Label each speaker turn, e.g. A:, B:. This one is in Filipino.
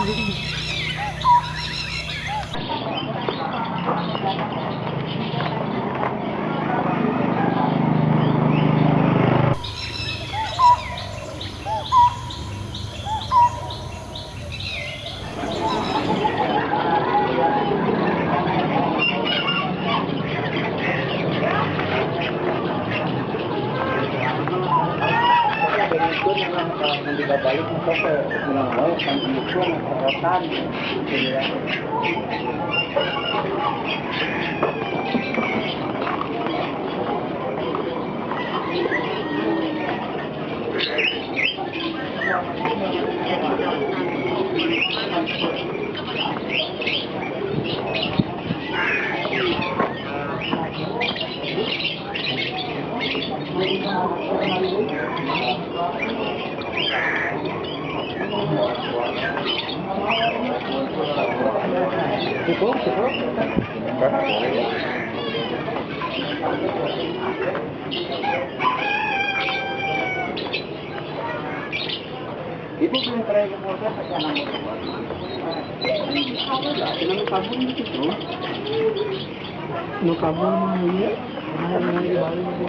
A: Hindi babalik mo sa mga ang ilusyon, ang karatan, Ito. Ibu punya proyek motor saya nak motor. Wala, kinakabon dito. Nakabon mo niya. Ano na ibalik mo?